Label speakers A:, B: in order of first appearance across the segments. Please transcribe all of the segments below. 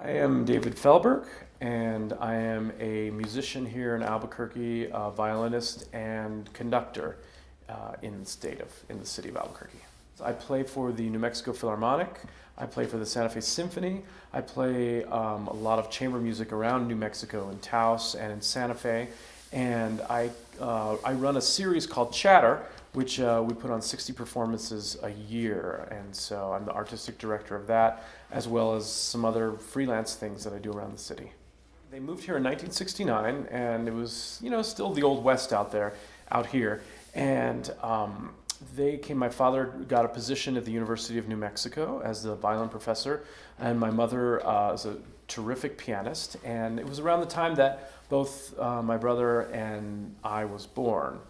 A: I am David Felberg, and I am a musician here in Albuquerque, a violinist and conductor in the city of Albuquerque. I play for the New Mexico Philharmonic. I play for the Santa Fe Symphony. I play a lot of chamber music around New Mexico in Taos and in Santa Fe. And I run a series called Chatter, which we put on 60 performances a year. And so I'm the artistic director of that, as well as some other freelance things that I do around the city. They moved here in 1969, and it was, still the Old West out here. And my father got a position at the University of New Mexico as the violin professor, and my mother is a terrific pianist. And it was around the time that both my brother and I was born.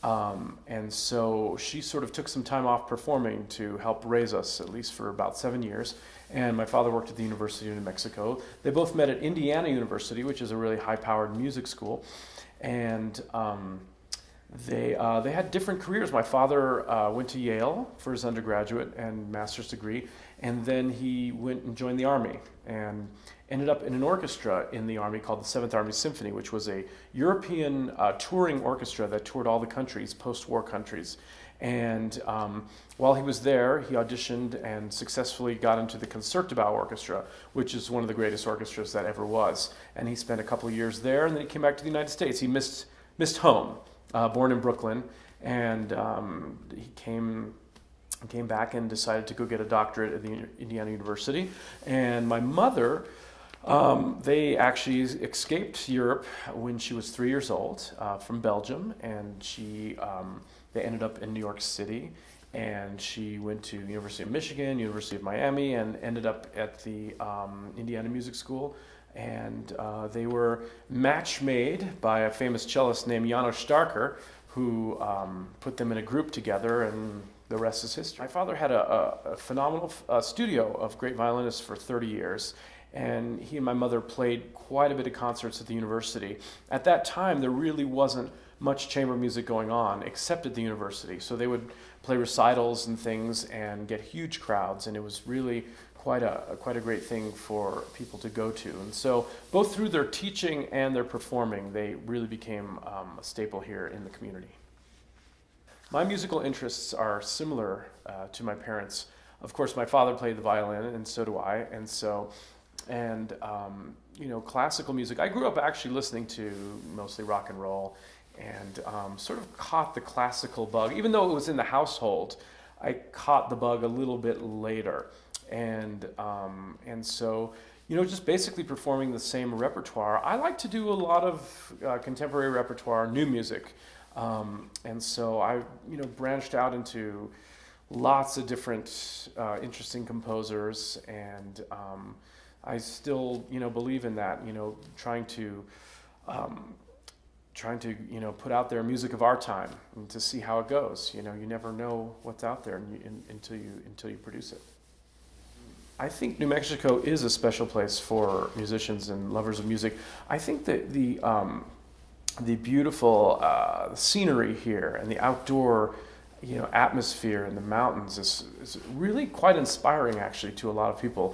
A: And so she sort of took some time off performing to help raise us, at least for about 7 years. And my father worked at the University of New Mexico. They both met at Indiana University, which is a really high-powered music school. And they had different careers. My father went to Yale for his undergraduate and master's degree, and then he went and joined the Army and ended up in an orchestra in the Army called the Seventh Army Symphony, which was a European touring orchestra that toured all the countries, post-war countries. And while he was there, he auditioned and successfully got into the Concertgebouw Orchestra, which is one of the greatest orchestras that ever was. And he spent a couple of years there, and then he came back to the United States. He missed home. Born in Brooklyn, and he came back and decided to go get a doctorate at the Indiana University. And my mother, they actually escaped Europe when she was 3 years old from Belgium, and they ended up in New York City. And she went to University of Michigan, University of Miami, and ended up at the Indiana Music School. And they were match made by a famous cellist named Janos Starker, who put them in a group together, and the rest is history. My father had a phenomenal studio of great violinists for 30 years, and he and my mother played quite a bit of concerts at the university. At that time, there really wasn't much chamber music going on except at the university, so they would play recitals and things and get huge crowds, and it was really quite a great thing for people to go to. And so both through their teaching and their performing, they really became a staple here in the community. My musical interests are similar to my parents. Of course, my father played the violin, and so do I. And classical music. I grew up actually listening to mostly rock and roll, and sort of caught the classical bug. Even though it was in the household, I caught the bug a little bit later. And so, just basically performing the same repertoire. I like to do a lot of contemporary repertoire, new music. And so I, branched out into lots of different interesting composers, and I still, believe in that, trying to put out there music of our time and to see how it goes. You never know what's out there until you produce it. I think New Mexico is a special place for musicians and lovers of music. I think that the beautiful scenery here and the outdoor, atmosphere in the mountains is really quite inspiring, actually, to a lot of people.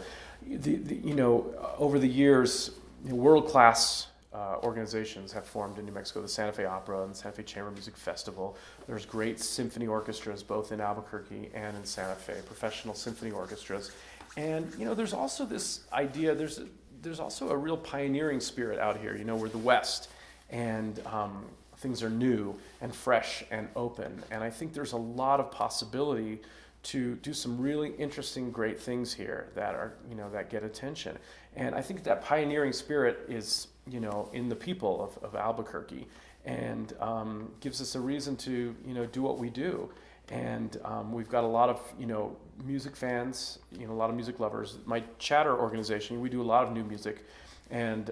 A: Over the years, world-class organizations have formed in New Mexico, the Santa Fe Opera and the Santa Fe Chamber Music Festival. There's great symphony orchestras both in Albuquerque and in Santa Fe, professional symphony orchestras. And there's also this idea, there's also a real pioneering spirit out here. We're the West, and things are new and fresh and open. And I think there's a lot of possibility to do some really interesting, great things here that are, that get attention. And I think that pioneering spirit is, in the people of Albuquerque, and gives us a reason to, do what we do. And we've got a lot of, music fans, a lot of music lovers. My Chatter organization, we do a lot of new music, and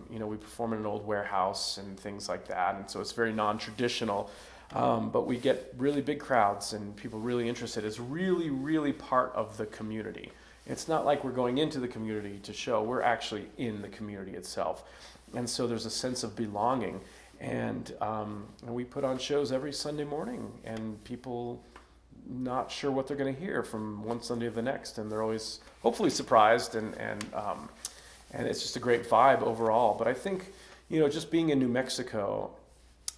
A: we perform in an old warehouse and things like that. And so it's very non-traditional, but we get really big crowds and people really interested. It's really, really part of the community. It's not like we're going into the community to show. We're actually in the community itself. And so there's a sense of belonging. And we put on shows every Sunday morning, and people not sure what they're going to hear from one Sunday to the next, and they're always hopefully surprised and and it's just a great vibe overall. But I think, you know, just being in New Mexico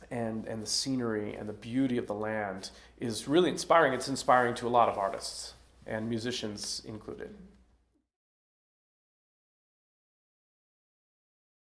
A: and the scenery and the beauty of the land is really inspiring. It's inspiring to a lot of artists and musicians included.